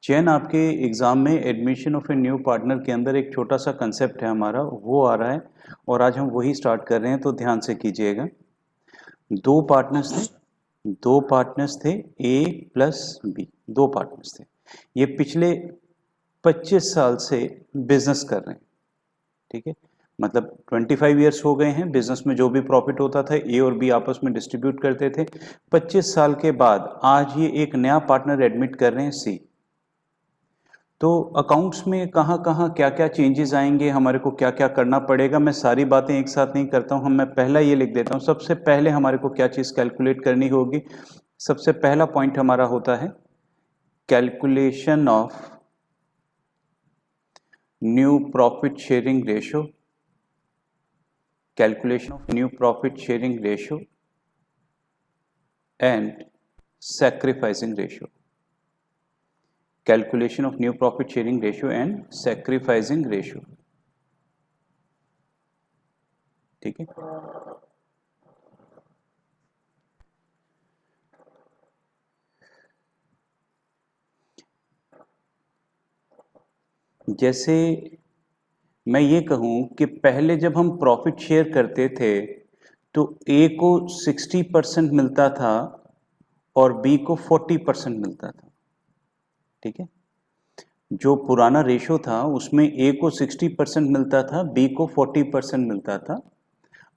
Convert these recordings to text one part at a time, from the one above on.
चयन आपके एग्ज़ाम में admission of a new partner के अंदर एक छोटा सा कंसेप्ट है हमारा, वो आ रहा है और आज हम वही स्टार्ट कर रहे हैं, तो ध्यान से कीजिएगा। दो पार्टनर्स थे ए प्लस बी, दो पार्टनर्स थे। ये पिछले 25 साल से बिजनेस कर रहे हैं, ठीक है। मतलब 25 ईयर्स हो गए हैं बिजनेस में, जो भी प्रॉफिट होता था ए और बी आपस में डिस्ट्रीब्यूट करते थे। 25 साल के बाद आज ये एक नया पार्टनर एडमिट कर रहे हैं सी। तो अकाउंट्स में कहाँ कहाँ क्या क्या चेंजेस आएंगे, हमारे को क्या क्या करना पड़ेगा, मैं सारी बातें एक साथ नहीं करता हूँ। मैं पहला ये लिख देता हूँ। सबसे पहले हमारे को क्या चीज़ कैलकुलेट करनी होगी। सबसे पहला पॉइंट हमारा होता है calculation of new profit sharing ratio, calculation of new profit sharing ratio and sacrificing ratio, calculation of new profit sharing ratio and sacrificing ratio, ठीक है। जैसे मैं ये कहूं कि पहले जब हम प्रॉफिट शेयर करते थे तो ए को 60% मिलता था और बी को 40% मिलता था, ठीक है। जो पुराना रेशो था उसमें ए को 60% मिलता था, बी को 40% मिलता था।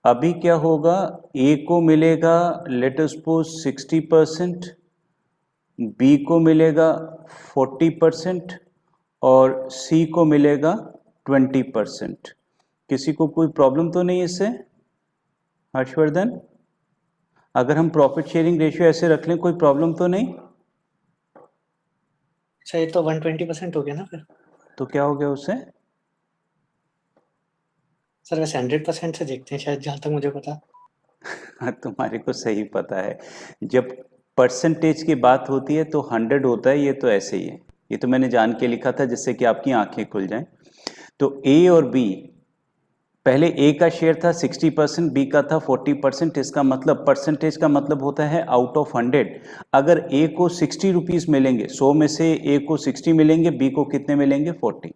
अभी क्या होगा, ए को मिलेगा लेट अस सपोज 60%, बी को मिलेगा 40% और सी को मिलेगा 20%। किसी को कोई प्रॉब्लम तो नहीं इससे, हर्षवर्धन? अगर हम प्रॉफिट शेयरिंग रेशियो ऐसे रख लें, कोई प्रॉब्लम तो नहीं? अच्छा, ये तो 120% हो गया ना फिर। तो क्या हो गया उससे? सर वैसे 100% से देखते हैं शायद, जहाँ तक मुझे पता। तुम्हारे को सही पता है, जब परसेंटेज की बात होती है तो 100 होता है। ये तो ऐसे ही है, ये तो मैंने जान के लिखा था जिससे कि आपकी आंखें खुल जाएं। तो ए और बी, पहले ए का शेयर था 60%, बी का था 40%। इसका मतलब परसेंटेज का मतलब होता है आउट ऑफ 100। अगर ए को 60 रुपीज़ मिलेंगे, 100 में से ए को 60 मिलेंगे, बी को कितने मिलेंगे? 40।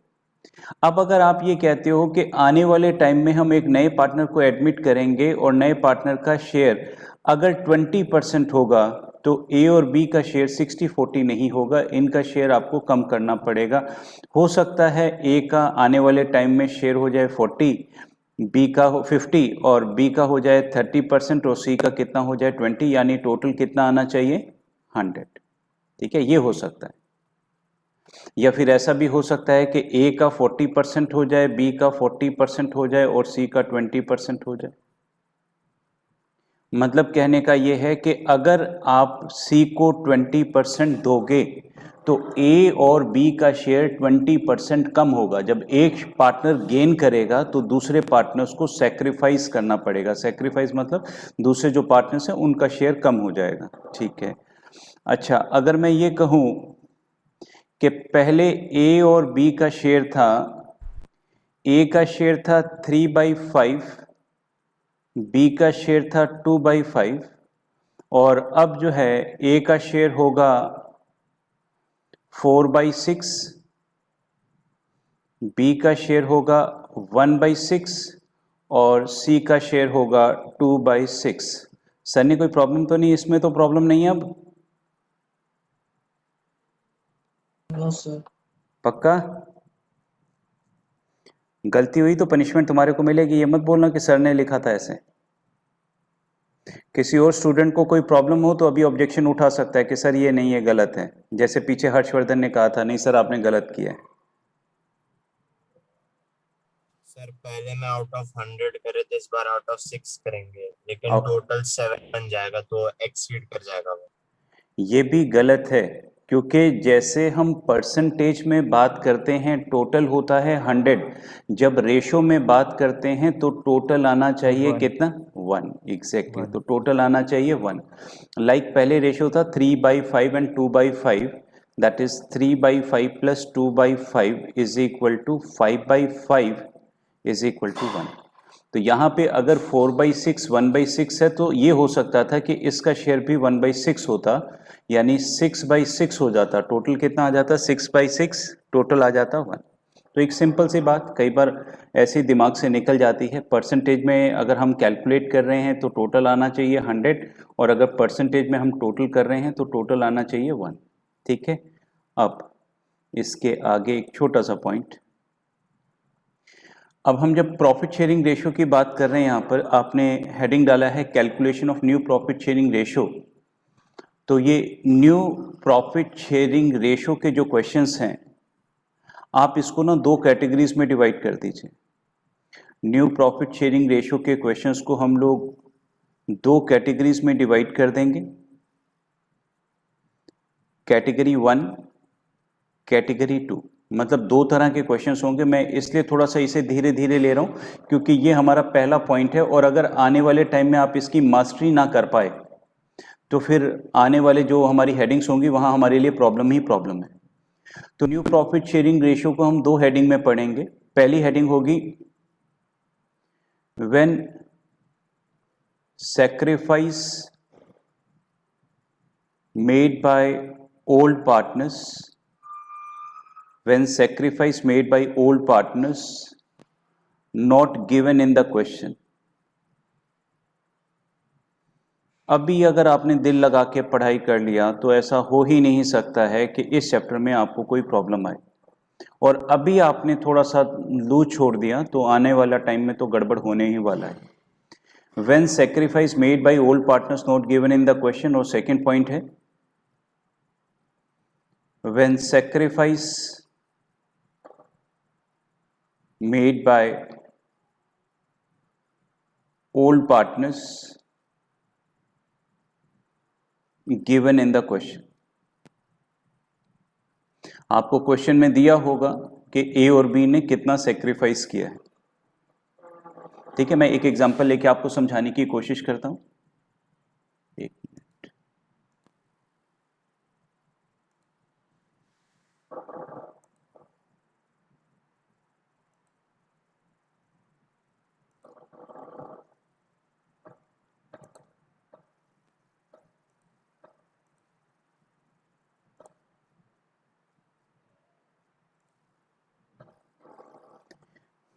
अब अगर आप ये कहते हो कि आने वाले टाइम में हम एक नए पार्टनर को एडमिट करेंगे और नए पार्टनर का शेयर अगर 20% होगा तो ए और बी का शेयर 60-40 नहीं होगा, इनका शेयर आपको कम करना पड़ेगा। हो सकता है ए का आने वाले टाइम में शेयर हो जाए 40, बी का हो 50 और बी का हो जाए 30% और सी का कितना हो जाए 20, यानी टोटल कितना आना चाहिए? 100, ठीक है। ये हो सकता है। या फिर ऐसा भी हो सकता है कि ए का 40% हो जाए, बी का 40% हो जाए और सी का 20% हो जाए। मतलब कहने का ये है कि अगर आप सी को 20% दोगे तो ए और बी का शेयर 20% कम होगा। जब एक पार्टनर गेन करेगा तो दूसरे पार्टनर्स को सैक्रिफाइस करना पड़ेगा। सैक्रिफाइस मतलब दूसरे जो पार्टनर्स हैं उनका शेयर कम हो जाएगा, ठीक है। अच्छा, अगर मैं ये कहूँ कि पहले ए और बी का शेयर था, ए का शेयर था 3/5, बी का शेयर था 2/5 और अब जो है ए का शेयर होगा 4/6, बी का शेयर होगा 1/6 और सी का शेयर होगा 2/6। सर ने कोई प्रॉब्लम तो नहीं इसमें? तो प्रॉब्लम नहीं है अब? No sir. पक्का? गलती हुई तो पनिशमेंट तुम्हारे को मिलेगी, ये मत बोलना कि सर ने लिखा था ऐसे। किसी और स्टूडेंट को कोई प्रॉब्लम हो तो अभी ऑब्जेक्शन उठा सकता है कि सर ये नहीं, ये गलत है। जैसे पीछे हर्षवर्धन ने कहा था, नहीं सर आपने गलत किया है। सर पहले में आउट ऑफ 100 करे थे, इस बार आउट ऑफ 6 करेंगे, लेकिन टोटल 7 बन जाएगा तो एक्सीड कर जाएगा वो। ये भी गलत है, क्योंकि जैसे हम परसेंटेज में बात करते हैं टोटल होता है 100, जब रेशो में बात करते हैं तो टोटल आना चाहिए कितना? 1। एग्जैक्टली, तो टोटल आना चाहिए 1। लाइक पहले रेशो था 3/5 and 2/5, that is 3/5 plus 2/5 is equal to 5/5 is equal to 1। तो यहाँ पे अगर 4/6 1/6 है तो ये हो सकता था कि इसका शेयर भी 1/6 होता, यानी 6/6 हो जाता, टोटल कितना आ जाता, 6/6 टोटल आ जाता 1। तो एक सिंपल सी बात कई बार ऐसे दिमाग से निकल जाती है, परसेंटेज में अगर हम कैलकुलेट कर रहे हैं तो टोटल आना चाहिए 100, और अगर परसेंटेज में हम टोटल कर रहे हैं तो टोटल आना चाहिए 1। ठीक है, अब इसके आगे एक छोटा सा पॉइंट, अब हम जब प्रॉफिट शेयरिंग रेशियो की बात कर रहे हैं, यहाँ पर आपने हेडिंग डाला है calculation of new profit sharing ratio. तो ये न्यू प्रॉफिट शेयरिंग रेशियो के जो क्वेश्चंस हैं, आप इसको ना दो कैटेगरीज में डिवाइड कर दीजिए। न्यू प्रॉफिट शेयरिंग रेशियो के क्वेश्चंस को हम लोग दो कैटेगरीज में डिवाइड कर देंगे, कैटेगरी 1, कैटेगरी 2। मतलब दो तरह के क्वेश्चंस होंगे। मैं इसलिए थोड़ा सा इसे धीरे धीरे ले रहा हूं क्योंकि ये हमारा पहला पॉइंट है, और अगर आने वाले टाइम में आप इसकी मास्टरी ना कर पाए तो फिर आने वाले जो हमारी हेडिंग्स होंगी वहां हमारे लिए प्रॉब्लम ही प्रॉब्लम है। तो न्यू प्रॉफिट शेयरिंग रेशियो को हम दो हेडिंग में पढ़ेंगे। पहली हेडिंग होगी when sacrifice made by old partners, when sacrifice made by old partners not given in the question। अभी अगर आपने दिल लगा के पढ़ाई कर लिया तो ऐसा हो ही नहीं सकता है कि इस चैप्टर में आपको कोई प्रॉब्लम आए, और अभी आपने थोड़ा सा लूज छोड़ दिया तो आने वाला टाइम में तो गड़बड़ होने ही वाला है। when sacrifice made by old partners not given in the question, और सेकेंड पॉइंट है when sacrifice made by old partners given in the question। आपको क्वेश्चन में दिया होगा कि ए और बी ने कितना सेक्रीफाइस किया है। ठीक है, मैं एक एग्जांपल लेके आपको समझाने की कोशिश करता हूं। एक मिनट,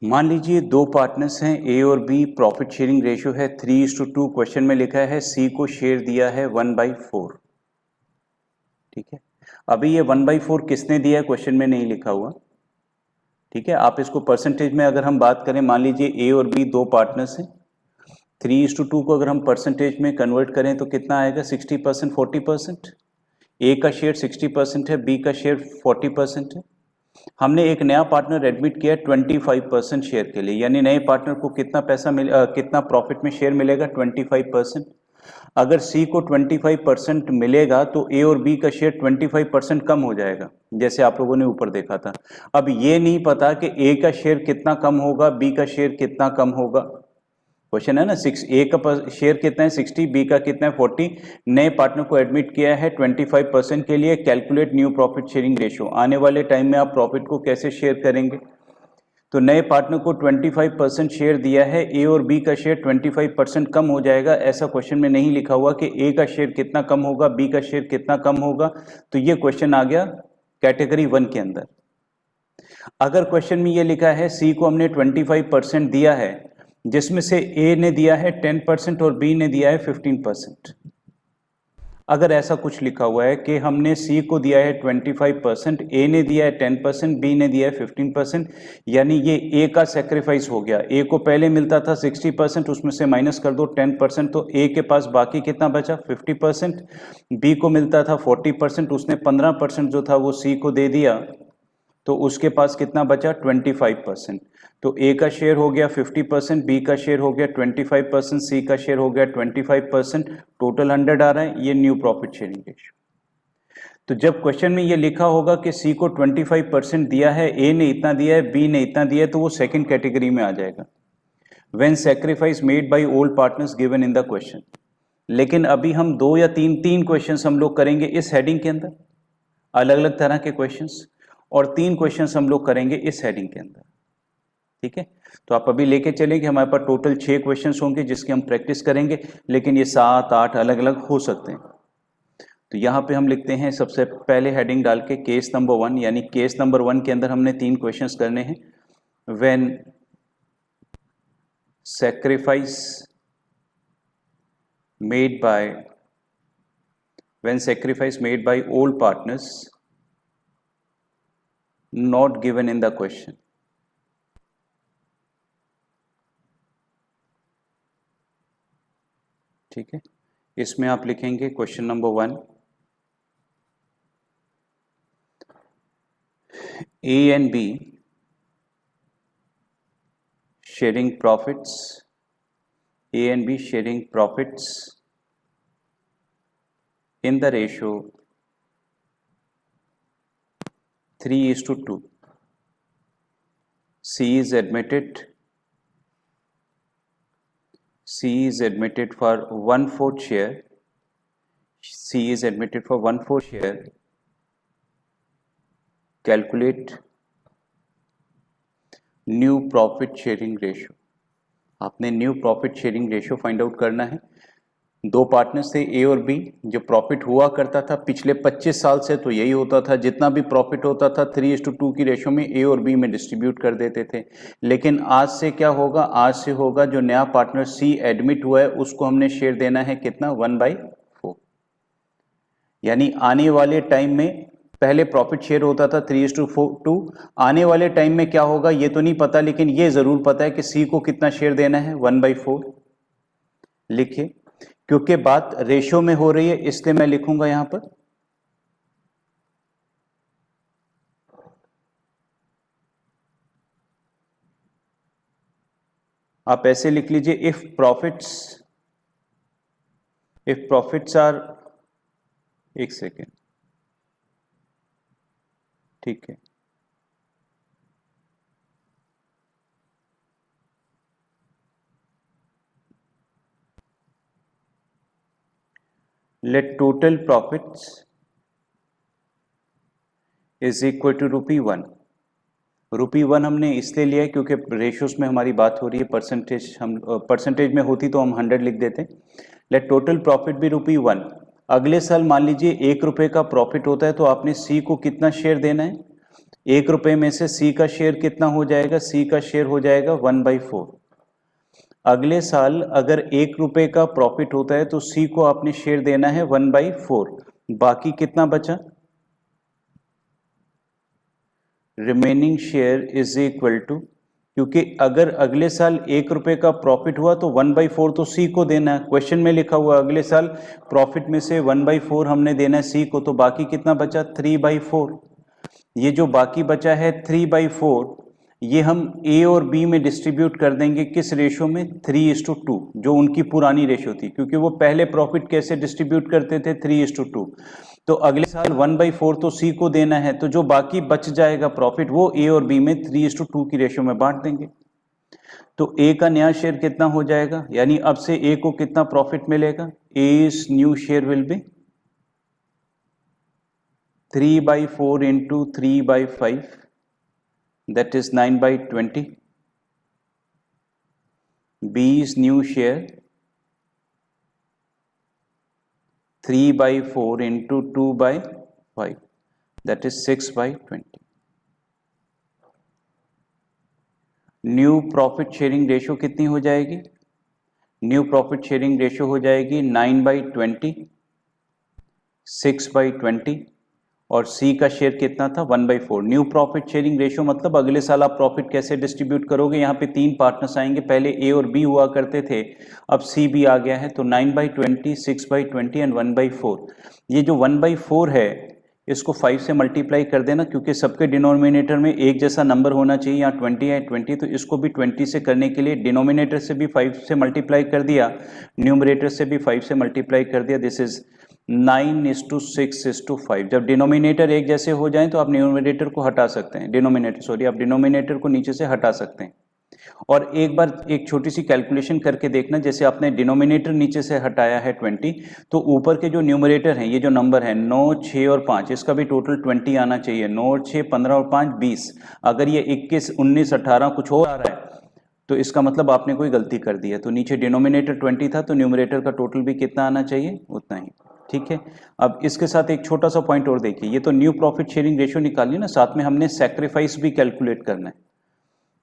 मान लीजिए दो पार्टनर्स हैं ए और बी, प्रॉफिट शेयरिंग रेशियो है 3:2। क्वेश्चन में लिखा है सी को शेयर दिया है 1/4। ठीक है, अभी ये 1/4 किसने दिया है क्वेश्चन में नहीं लिखा हुआ। ठीक है, आप इसको परसेंटेज में अगर हम बात करें, मान लीजिए ए और बी दो पार्टनर्स हैं, 3:2 को अगर हम परसेंटेज में कन्वर्ट करें तो कितना आएगा, 60%, 40%। ए का शेयर 60% है, बी का शेयर 40% है। हमने एक नया पार्टनर एडमिट किया 25% शेयर के लिए, यानी नए पार्टनर को कितना पैसा कितना प्रॉफिट में शेयर मिलेगा, 25%। अगर सी को 25% मिलेगा तो ए और बी का शेयर 25% कम हो जाएगा, जैसे आप लोगों ने ऊपर देखा था। अब ये नहीं पता कि ए का शेयर कितना कम होगा, बी का शेयर कितना कम होगा। क्वेश्चन है ना, ए का शेयर कितना है 60, बी का कितना है 40। नए पार्टनर को एडमिट किया है 25% के लिए। Calculate new profit sharing ratio. आने वाले टाइम में आप प्रॉफिट को कैसे शेयर करेंगे, तो नए पार्टनर को 25% शेयर दिया है, ए और बी का शेयर 25% कम हो जाएगा। ऐसा क्वेश्चन में नहीं लिखा हुआ कि ए का शेयर कितना कम होगा, बी का शेयर कितना कम होगा। तो ये क्वेश्चन आ गया कैटेगरी 1 के अंदर। अगर क्वेश्चन में ये लिखा है सी को हमने 25% दिया है, जिसमें से ए ने दिया है 10% और बी ने दिया है 15%। अगर ऐसा कुछ लिखा हुआ है कि हमने सी को दिया है 25%, ए ने दिया है 10%, बी ने दिया है 15%, यानी ये ए का सेक्रीफाइस हो गया। ए को पहले मिलता था 60%, उसमें से माइनस कर दो 10%, तो ए के पास बाकी कितना बचा, 50%। बी को मिलता था 40%, उसने 15% जो था वो सी को दे दिया, तो उसके पास कितना बचा, 25%। तो ए का शेयर हो गया 50%, बी का शेयर हो गया 25%, सी का शेयर हो गया 25%, टोटल 100 आ रहा है। ये न्यू प्रॉफिट शेयरिंग रेशियो। तो जब क्वेश्चन में ये लिखा होगा कि सी को 25% दिया है, ए ने इतना दिया है, बी ने इतना दिया है, तो वो सेकंड कैटेगरी में आ जाएगा, when sacrifice made by old partners given in the question. लेकिन अभी हम दो या तीन क्वेश्चंस हम लोग करेंगे इस हेडिंग के अंदर, अलग अलग तरह के क्वेश्चंस, और 3 क्वेश्चंस हम लोग करेंगे इस हेडिंग के अंदर। ठीक है, तो आप अभी लेके चलेंगे, हमारे पास टोटल 6 क्वेश्चंस होंगे जिसकी हम प्रैक्टिस करेंगे, लेकिन ये 7-8 अलग अलग हो सकते हैं। तो यहाँ पे हम लिखते हैं सबसे पहले हेडिंग डाल के केस नंबर 1, यानी केस नंबर 1 के अंदर हमने 3 क्वेश्चंस करने हैं। When sacrifice made by all partners not given in the question. ठीक है, इसमें आप लिखेंगे question number 1, A and B sharing profits, A and B sharing profits in the ratio 3:2. C is admitted for 1/4 share. C is admitted for 1/4 share. Calculate new profit sharing ratio. आपने new profit sharing ratio find out करना है। 2 partners थे ए और B. जो profit हुआ करता था पिछले 25 साल से, तो यही होता था, जितना भी प्रॉफिट होता था 3:2 की रेशियो में ए और बी में डिस्ट्रीब्यूट कर देते थे। लेकिन आज से क्या होगा, आज से होगा जो नया पार्टनर सी एडमिट हुआ है उसको हमने शेयर देना है कितना, 1/4। यानी आने वाले टाइम में पहले प्रॉफिट शेयर होता था 3:2, आने वाले टाइम में क्या होगा ये तो नहीं पता, लेकिन ये जरूर पता है कि सी को कितना शेयर देना है, 1/4। लिखिए, क्योंकि बात रेशियो में हो रही है इसलिए मैं लिखूंगा यहां पर आप ऐसे लिख लीजिए, इफ प्रॉफिट्स आर, एक सेकेंड, ठीक है, let total profits is equal to ₹1। ₹1 हमने इसलिए लिया है क्योंकि रेशियोज में हमारी बात हो रही है, परसेंटेज में होती तो हम 100 लिख देते। let total profit भी ₹1। अगले साल मान लीजिए ₹1 का प्रॉफिट होता है तो आपने सी को कितना शेयर देना है, ₹1 में से सी का शेयर कितना हो जाएगा, सी का शेयर हो जाएगा 1/4। अगले साल अगर ₹1 का प्रॉफिट होता है तो सी को आपने शेयर देना है 1/4। बाकी कितना बचा, remaining share is equal to, क्योंकि अगर अगले साल ₹1 का प्रॉफिट हुआ तो 1/4 तो सी को देना है। क्वेश्चन में लिखा हुआ अगले साल प्रॉफिट में से 1/4 हमने देना है सी को, तो बाकी कितना बचा, 3/4। ये जो बाकी बचा है 3/4, ये हम ए और बी में डिस्ट्रीब्यूट कर देंगे किस रेशियो में, 3:2, जो उनकी पुरानी रेशियो थी, क्योंकि वो पहले प्रॉफिट कैसे डिस्ट्रीब्यूट करते थे, 3:2। तो अगले साल 1/4 तो सी को देना है, तो जो बाकी बच जाएगा प्रॉफिट वो ए और बी में 3:2 की रेशियो में बांट देंगे। तो ए का नया शेयर कितना हो जाएगा, यानी अब से ए को कितना प्रॉफिट मिलेगा, A's new share will be 3/4 into 3/5, that is 9/20. B's new share 3/4 into 2/5, that is 6/20. New profit sharing ratio कितनी हो जाएगी, न्यू प्रॉफिट शेयरिंग रेशियो हो जाएगी 9/20, 6/20, और सी का शेयर कितना था, 1/4। न्यू प्रॉफिट शेयरिंग रेशियो मतलब अगले साल आप प्रॉफिट कैसे डिस्ट्रीब्यूट करोगे, यहाँ पे 3 पार्टनर्स आएंगे, पहले ए और बी हुआ करते थे, अब सी भी आ गया है, तो 9/20, 6/20 एंड 1/4। ये जो 1/4 है इसको 5 से मल्टीप्लाई कर देना, क्योंकि सबके डिनोमिनेटर में एक जैसा नंबर होना चाहिए, यहाँ 20 है 20, तो इसको भी 20 से करने के लिए डिनोमिनेटर से भी 5 से मल्टीप्लाई कर दिया, न्यूमरेटर से भी 5 से मल्टीप्लाई कर दिया। This is 9:6:5। जब डिनोमिनेटर एक जैसे हो जाएं तो आप न्यूमरेटर को हटा सकते हैं, आप डिनोमिनेटर को नीचे से हटा सकते हैं। और एक बार एक छोटी सी कैलकुलेशन करके देखना, जैसे आपने डिनोमिनेटर नीचे से हटाया है 20, तो ऊपर के जो न्यूमरेटर हैं, ये जो नंबर है 9, 6 और 5, इसका भी टोटल 20 आना चाहिए। 9 और 6, 15 और 5, 20। अगर ये 21, 19, 18 कुछ और आ रहा है तो इसका मतलब आपने कोई गलती कर दी है। तो नीचे डिनोमिनेटर 20 था तो न्यूमरेटर का टोटल भी कितना आना चाहिए, उतना ही। ठीक है। अब इसके साथ एक छोटा सा पॉइंट और देखिए, ये तो न्यू प्रॉफिट शेयरिंग रेशियो निकाली ना, साथ में हमने सैक्रिफाइस भी कैलकुलेट करना है।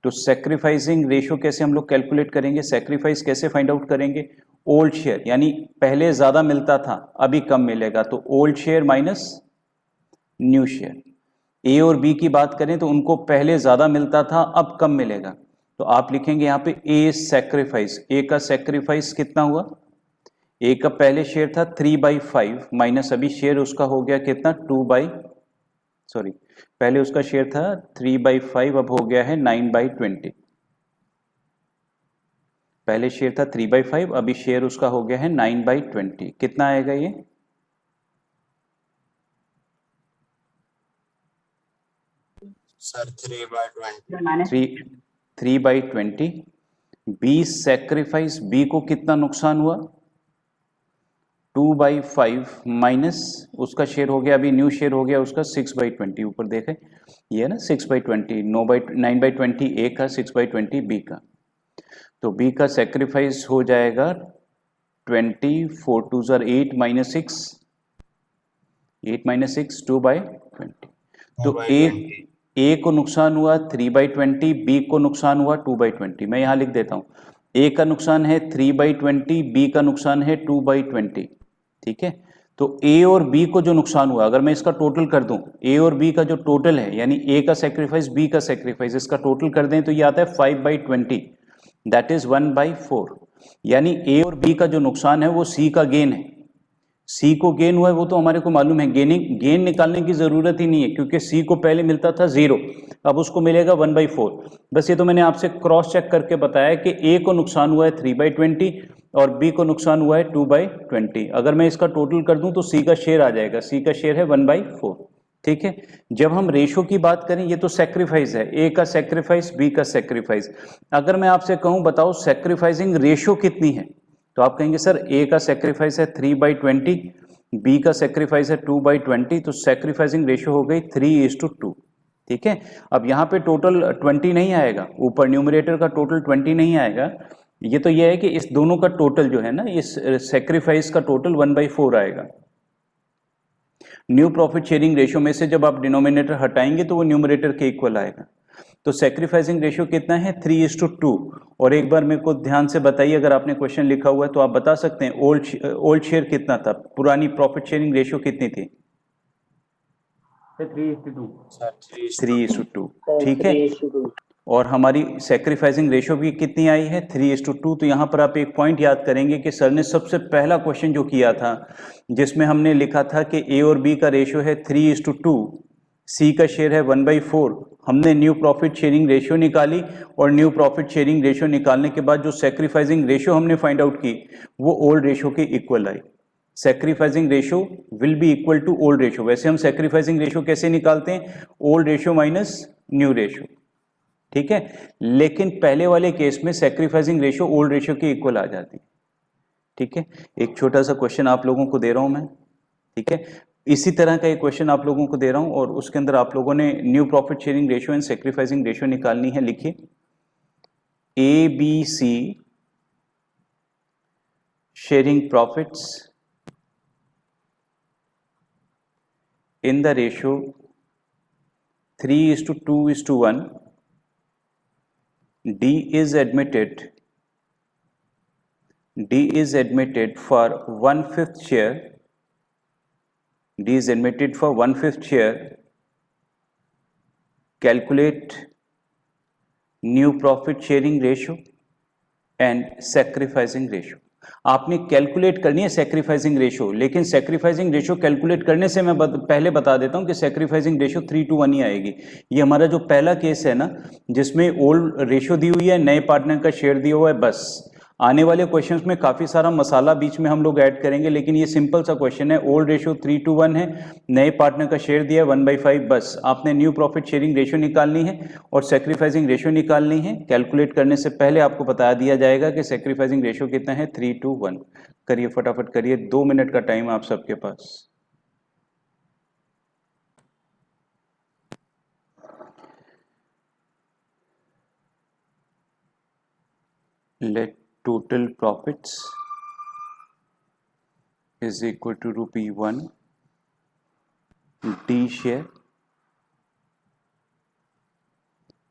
तो सैक्रिफाइसिंग रेशियो कैसे हम लोग कैलकुलेट करेंगे, सैक्रिफाइस कैसे फाइंड आउट करेंगे, ओल्ड शेयर, यानी पहले ज्यादा मिलता था अभी कम मिलेगा, तो old share minus new share. A और बी की बात करें तो उनको पहले ज्यादा मिलता था अब कम मिलेगा, तो आप लिखेंगे यहाँ पे ए सैक्रिफाइस, ए का सैक्रिफाइस कितना हुआ, ए का पहले शेयर था 3/5 माइनस अभी शेयर उसका हो गया कितना 2/, पहले उसका शेयर था 3/5 अब हो गया है 9/20। पहले शेयर था 3/5 अभी शेयर उसका हो गया है 9/20। कितना आएगा ये, सर 3/20। 3/20। बी सैक्रिफाइस, बी को कितना नुकसान हुआ 2/5 माइनस उसका शेयर हो गया, अभी न्यू शेयर हो गया उसका 6/20। ऊपर देखें ये है ना 6/20, 9/20 ए का, 6/20 बी का। तो बी का सैक्रिफाइस हो जाएगा 20, 4 2 8 माइनस 6, 8 माइनस 6 2/20। तो ए को नुकसान हुआ 3/20, बी को नुकसान हुआ 2/20। मैं यहां लिख देता हूं, ए का नुकसान है 3/20, बी का नुकसान है 2/20। ठीक है, तो ए और बी को जो नुकसान हुआ, अगर मैं इसका टोटल कर दूं, ए और बी का जो टोटल है, यानी ए का सैक्रिफाइस बी का सैक्रिफाइस, इसका टोटल कर दें तो ये आता है 5/20, दैट इज 1/4। यानी ए और बी का जो नुकसान है वो सी का गेन है। सी को गेन हुआ है वो तो हमारे को मालूम है, गेन निकालने की जरूरत ही नहीं है क्योंकि सी को पहले मिलता था 0, अब उसको मिलेगा 1/4। बस ये तो मैंने आपसे क्रॉस चेक करके बताया कि ए को नुकसान हुआ है 3/20 और बी को नुकसान हुआ है 2/20। अगर मैं इसका टोटल कर दूं तो सी का शेयर आ जाएगा, सी का शेयर है 1/4। ठीक है, जब हम रेशो की बात करें, ये तो सेक्रीफाइस है, ए का सेक्रीफाइस बी का सेक्रीफाइस। अगर मैं आपसे कहूं बताओ सेक्रीफाइसिंग रेशो कितनी है, तो आप कहेंगे सर ए का सेक्रीफाइस है 3/20, बी का सेक्रीफाइस है 2/20, तो सेक्रीफाइसिंग रेशियो हो गई 3:2। ठीक है, अब यहाँ पे टोटल 20 नहीं आएगा, ऊपर न्यूमरेटर का टोटल 20 नहीं आएगा, ये तो ये है कि इस दोनों का टोटल जो है ना, इस सेक्रीफाइस का टोटल 1/4 आएगा। न्यू प्रॉफिट शेयरिंग रेशियो में से जब आप डिनोमिनेटर हटाएंगे तो वो न्यूमरेटर के इक्वल आएगा। तो सेक्रीफाइसिंग रेशियो कितना है 3:2। और एक बार मेरे को ध्यान से बताइए, अगर आपने क्वेश्चन लिखा हुआ है तो आप बता सकते हैं ओल्ड शेयर कितना था, पुरानी प्रॉफिट शेयरिंग रेशियो कितनी थी 3:2। ठीक है, और हमारी सेक्रीफाइसिंग रेशियो भी कितनी आई है 3:2। तो यहाँ पर आप एक पॉइंट याद करेंगे कि सर ने सबसे पहला क्वेश्चन जो किया था जिसमें हमने लिखा था कि ए और बी का रेशियो है 3:2, सी का शेयर है 1/4, हमने न्यू प्रॉफिट शेयरिंग रेशियो निकाली और न्यू प्रॉफिट शेयरिंग रेशियो निकालने के बाद जो सेक्रीफाइसिंग रेशियो हमने फाइंड आउट की वो ओल्ड रेशियो के इक्वल आई। Sacrificing ratio will be equal to old ratio. वैसे हम सेक्रीफाइसिंग रेशियो कैसे निकालते हैं, old ratio minus new ratio. ठीक है, लेकिन पहले वाले केस में सेक्रीफाइसिंग रेशियो ओल्ड रेशियो के इक्वल आ जाती है। ठीक है, एक छोटा सा क्वेश्चन आप लोगों को दे रहा हूं मैं। ठीक है, इसी तरह का एक क्वेश्चन आप लोगों को दे रहा हूं और उसके अंदर आप लोगों ने new profit sharing ratio and sacrificing ratio निकालनी है। लिखिए A B C sharing profits in the ratio 3:2:1. D is admitted for 1/5 share. D is admitted for 1/5 share. Calculate new profit sharing ratio and sacrificing ratio. आपने calculate करनी है sacrificing ratio, लेकिन sacrificing ratio calculate करने से मैं पहले बता देता हूं कि सेक्रीफाइसिंग रेशियो 3:1 ही आएगी। ये हमारा जो पहला केस है ना, जिसमें ओल्ड रेशियो दी हुई है, नए पार्टनर का शेयर दिया हुआ है, बस आने वाले क्वेश्चंस में काफी सारा मसाला बीच में हम लोग ऐड करेंगे, लेकिन ये सिंपल सा क्वेश्चन है, ओल्ड रेशियो 3:1 है, नए पार्टनर का शेयर दिया है 1/5, बस आपने न्यू प्रॉफिट शेयरिंग रेशियो निकालनी है और सेक्रीफाइसिंग रेशियो निकालनी है। कैलकुलेट करने से पहले आपको बता दिया जाएगा कि सेक्रीफाइसिंग रेशियो कितना है 3:1। करिए फटाफट करिए, 2 मिनट का टाइम आप सबके पास। Let total profits is equal to ₹1, D share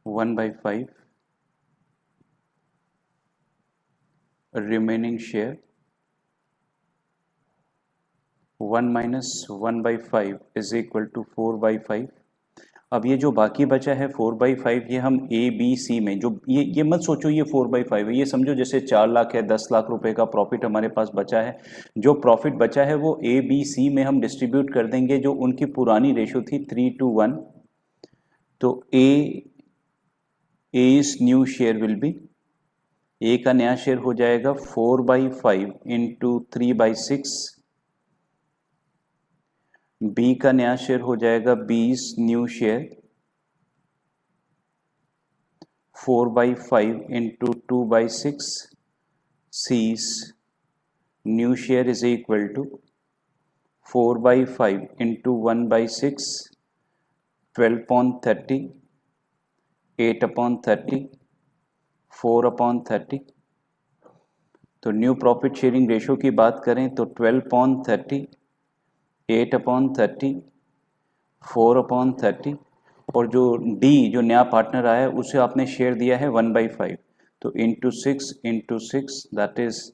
1/5, remaining share 1 minus 1/5 is equal to 4/5। अब ये जो बाकी बचा है 4/5, ये हम ए बी सी में जो ये मत सोचो ये 4/5 है, ये समझो जैसे 4 लाख है, 10 लाख रुपए का प्रॉफिट हमारे पास बचा है। जो प्रॉफिट बचा है वो ए बी सी में हम डिस्ट्रीब्यूट कर देंगे, जो उनकी पुरानी रेशो थी 3:1। तो A is new share will be, A का नया शेयर हो जाएगा 4/5 इंटू 3/6, बी का नया शेयर हो जाएगा 20 new share 4/5 into 2/6, C's new share is equal to 4/5 into 1/6, 12/30, 8/30, 4/30। तो न्यू प्रॉफिट शेयरिंग रेशो की बात करें तो 12/30, 8/30, 4/30, और जो डी जो नया पार्टनर आया है उसे आपने शेयर दिया है 1/5, तो इंटू 6 दैट इज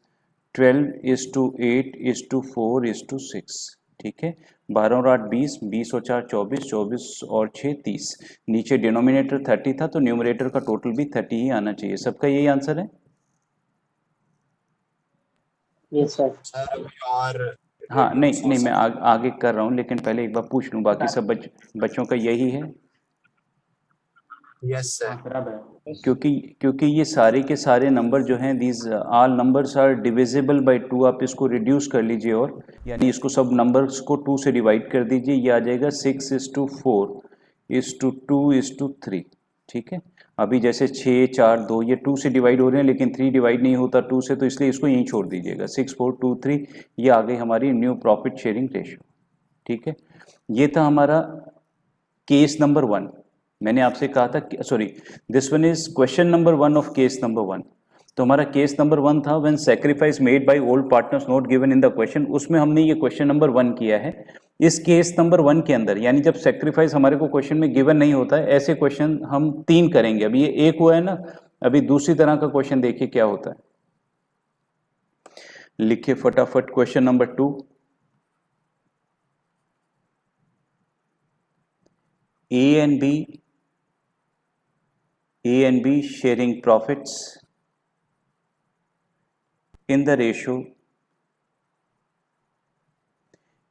12:8:4:6। ठीक है, 12 और 8 20, 20 और 4 24, 24 और 6 30। नीचे डिनोमिनेटर 30 था तो न्यूमरेटर का टोटल भी 30 ही आना चाहिए। सबका यही आंसर है? Yes sir. सर अभी और हाँ, नहीं मैं आगे कर रहा हूँ, लेकिन पहले एक बार पूछ लूँ, बाकी सब बच्चों का यही है? Yes sir. क्योंकि ये सारे के सारे नंबर जो हैं, these all numbers are divisible by 2। आप इसको रिड्यूस कर लीजिए, और यानी इसको सब नंबर्स को 2 से डिवाइड कर दीजिए, ये आ जाएगा 6:4:2:3। ठीक है, अभी जैसे 6 4 2 ये 2 से डिवाइड हो रहे हैं, लेकिन 3 डिवाइड नहीं होता 2 से, तो इसलिए इसको यहीं छोड़ दीजिएगा। 6:4:2:3 ये आ गई हमारी न्यू प्रॉफिट शेयरिंग रेशियो। ठीक है, ये था हमारा केस नंबर 1। मैंने आपसे कहा था, sorry, this one is question number 1 of case number 1। तो हमारा केस नंबर 1 था when sacrifice made by old partners not given in the question, उसमें हमने ये क्वेश्चन नंबर 1 किया है। इस केस नंबर 1 के अंदर, यानी जब सैक्रिफाइस हमारे को क्वेश्चन में गिवन नहीं होता है, ऐसे क्वेश्चन हम 3 करेंगे। अभी ये एक हुआ है ना, अभी दूसरी तरह का क्वेश्चन देखिए क्या होता है। लिखिए फटाफट question number 2। A and B sharing profits in the ratio,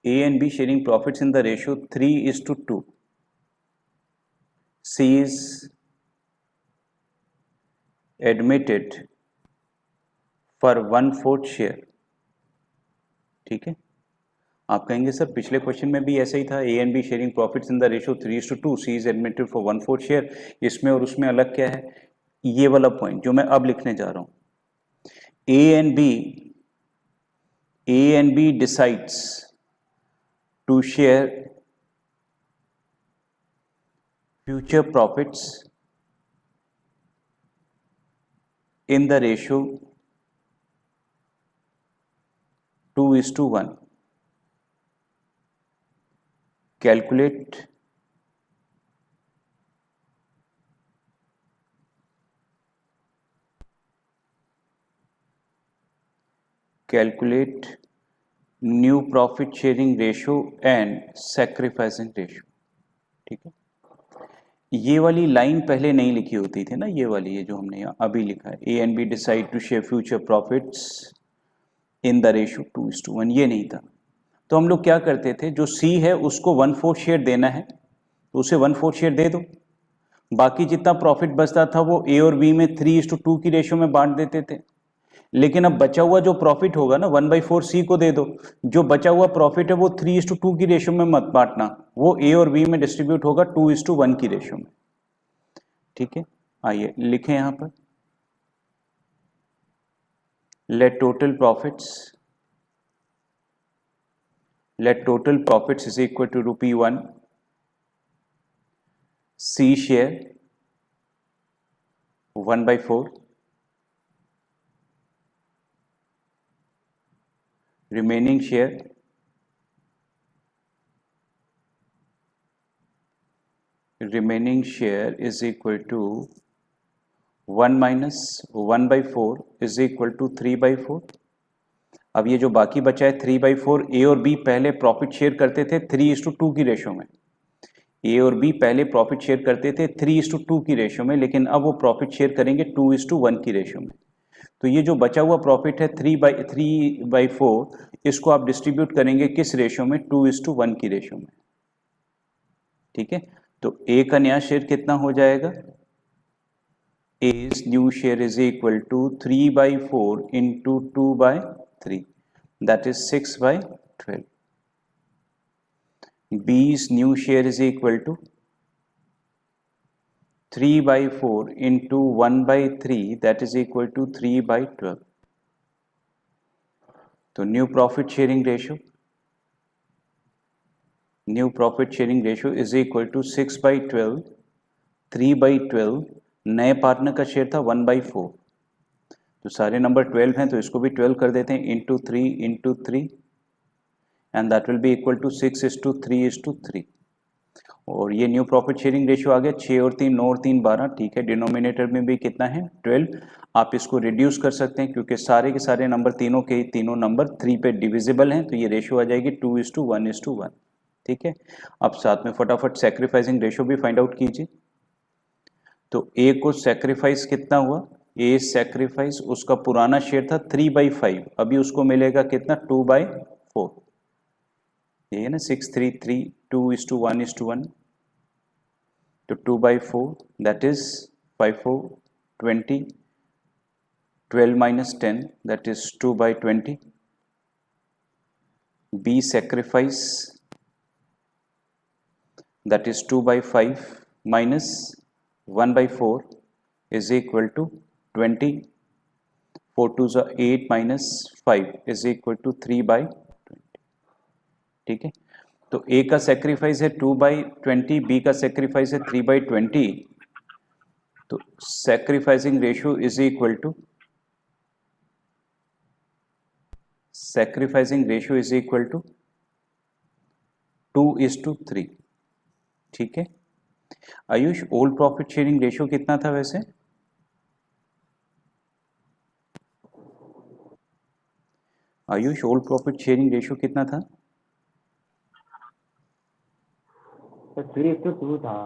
A and B sharing profits in the ratio 3:2. C is admitted for 1/4 share। ठीक है, आप कहेंगे सर पिछले क्वेश्चन में भी ऐसा ही था, A and B sharing profits in the ratio 3:2, C is admitted for 1/4 share. इसमें और उसमें अलग क्या है? ये वाला पॉइंट जो मैं अब लिखने जा रहा हूं, A and B decides to share future profits in the ratio 2:1। Calculate new profit sharing ratio and sacrificing ratio. ठीक है, ये वाली लाइन पहले नहीं लिखी होती थी ना, ये वाली, ये जो हमने यहाँ अभी लिखा है, A and B decide to share future profits in the ratio 2:1, ये नहीं था। तो हम लोग क्या करते थे, जो सी है उसको 1/4 शेयर देना है तो उसे 1/4 शेयर दे दो, बाकी जितना प्रॉफिट बचता था वो ए और बी में 3:2 की रेशियो में बांट देते थे। लेकिन अब बचा हुआ जो प्रॉफिट होगा ना, 1/4 सी को दे दो, जो बचा हुआ प्रॉफिट है वो 3:2 की रेशियो में मत बांटना, वो ए और बी में डिस्ट्रीब्यूट होगा 2:1 की रेशियो में। ठीक है, आइए लिखें यहां पर, let total profits is equal to ₹1, C share 1/4, remaining share remaining share is equal to 1 minus 1/4 is equal to 3/4। अब ये जो बाकी बचा है 3/4, ए और बी पहले प्रॉफिट शेयर करते थे 3:2 की रेशो में। ए और बी पहले प्रॉफिट शेयर करते थे 3:2 की रेशो में, लेकिन अब वो प्रॉफिट शेयर करेंगे 2:1 की रेशो में। तो ये जो बचा हुआ प्रॉफिट है 3/4, इसको आप डिस्ट्रीब्यूट करेंगे किस रेशो में? 2:1 की रेशो में। ठीक है, तो ए का नया शेयर कितना हो जाएगा? A's new share is equal to 3/4 into 2/3, that is 6/12. B's new share is equal to 3/4 into 1/3, that is equal to 3/12. तो new profit sharing ratio is equal to 6/12, 3/12। नए पार्टनर का शेयर था 1/4, तो सारे नंबर 12 हैं तो इसको भी 12 कर देते हैं, into 3 and that will be equal to 6:3:3। और ये न्यू प्रॉफिट शेयरिंग रेशियो आ गया 6 और 3 9 और 3 12। ठीक है, डिनोमिनेटर में भी कितना है? 12। आप इसको रिड्यूस कर सकते हैं क्योंकि सारे के सारे नंबर तीनों नंबर 3 पे डिविजिबल हैं, तो ये रेशियो आ जाएगी 2:1:1। ठीक है, अब साथ में फटाफट सैक्रिफाइसिंग रेशियो भी फाइंड आउट कीजिए। तो ए को सैक्रिफाइस कितना हुआ? ए सैक्रिफाइस, उसका पुराना शेयर था 3/5, अभी उसको मिलेगा कितना? 2/4। ये है ना 6:3:3, 2:1:1। तो 2/4 that is 5/4 20, 12 minus 10 that is 2/20। B sacrifice that is 2/5 minus 1/4 is equal to 20। 4 2s are 8 minus 5 is equal to 3/20। ठीक है, तो A का सेक्रीफाइस है 2/20, B का सेक्रीफाइस है 3/20। तो sacrificing ratio is equal to 2:3। ठीक है, Ayush old profit sharing ratio कितना था वैसे? Ayush old profit sharing ratio कितना था? 3:2 था।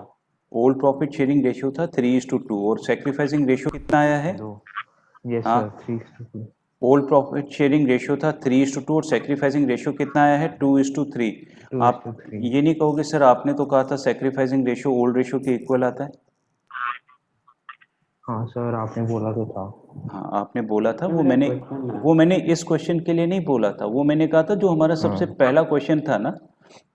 ओल्ड प्रॉफिट शेयरिंग रेशियो था 3:2 और सैक्रिफाइसिंग रेशियो कितना आया है? यस हाँ, sir 3:2। Old profit sharing ratio था 3:2 और सैक्रिफाइसिंग रेशियो कितना आया है? 2:3। आप 2:3। ये नहीं कहोगे सर आपने तो कहा था सैक्रिफाइसिंग रेशियो ओल्ड रेशियो के इक्वल आता है? हाँ सर आपने बोला तो था। हाँ आपने बोला था, वो मैंने इस क्वेश्चन के लिए नहीं बोला था, वो मैंने कहा था जो हमारा सबसे पहला क्वेश्चन था ना,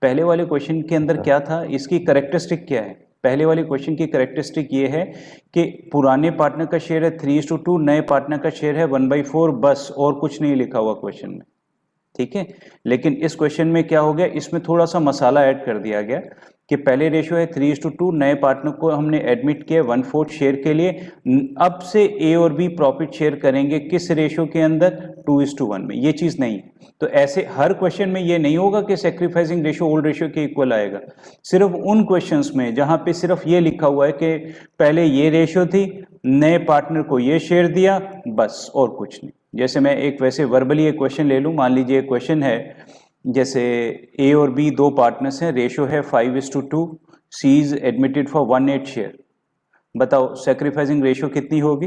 पहले वाले क्वेश्चन के अंदर क्या था, इसकी कैरेक्टरिस्टिक क्या है? पहले वाले क्वेश्चन की कैरेक्टरिस्टिक ये है कि पुराने पार्टनर का शेयर है 3:2, नए पार्टनर का शेयर है 1/4, बस और कुछ नहीं लिखा हुआ क्वेश्चन में। ठीक है, लेकिन इस क्वेश्चन में क्या हो गया, इसमें थोड़ा सा मसाला ऐड कर दिया गया कि पहले रेशियो है 3:2, नए पार्टनर को हमने एडमिट किया 1/4 शेयर के लिए। अब से ए और बी प्रॉफिट शेयर करेंगे किस रेशियो के अंदर? 2:1 में। ये चीज नहीं है, तो ऐसे हर क्वेश्चन में ये नहीं होगा कि सैक्रिफाइसिंग रेशियो ओल्ड रेशियो के इक्वल आएगा। सिर्फ उन क्वेश्चंस में जहां पे सिर्फ ये लिखा हुआ है कि पहले ये रेशियो थी, नए पार्टनर को ये शेयर दिया, बस और कुछ नहीं। जैसे मैं एक वैसे वर्बली एक क्वेश्चन ले लूं, मान लीजिए एक क्वेश्चन है जैसे ए और बी दो पार्टनर्स हैं, रेशियो है 5:2, सी इज एडमिटेड फॉर 1/8 शेयर। बताओ सैक्रिफाइसिंग रेशियो कितनी होगी?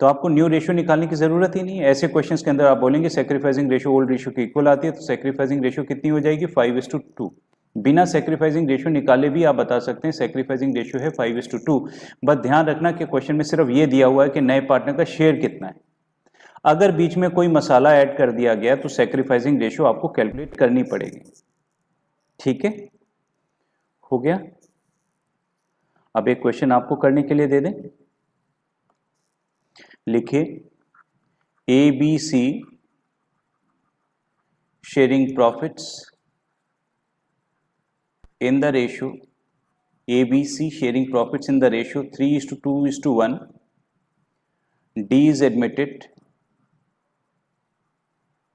तो आपको न्यू रेशियो निकालने की जरूरत ही नहीं है। ऐसे क्वेश्चंस के अंदर आप बोलेंगे सैक्रिफाइसिंग रेशियो ओल्ड रेशियो के इक्वल आती है, तो सैक्रिफाइसिंग रेशियो कितनी हो जाएगी? 5:2। बिना सैक्रिफाइसिंग रेशियो निकाले भी आप बता सकते हैं सैक्रिफाइसिंग रेशियो है 5:2। बस ध्यान रखना कि क्वेश्चन में सिर्फ ये दिया हुआ है कि नए पार्टनर का शेयर कितना है। अगर बीच में कोई मसाला ऐड कर दिया गया तो सैक्रिफाइसिंग रेशियो आपको कैलकुलेट करनी पड़ेगी। ठीक है, हो गया। अब एक क्वेश्चन आपको करने के लिए दे दें, लिखिए A B C sharing profits in the ratio, A B C sharing profits in the ratio 3:2:1।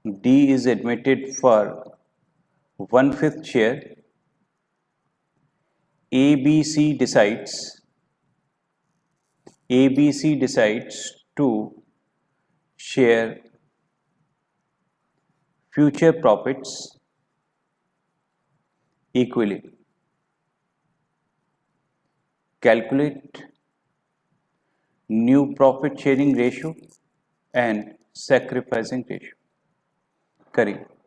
D is admitted for 1/5 share ABC decides to share future profits equally. Calculate new profit sharing ratio and sacrificing ratio. करिए.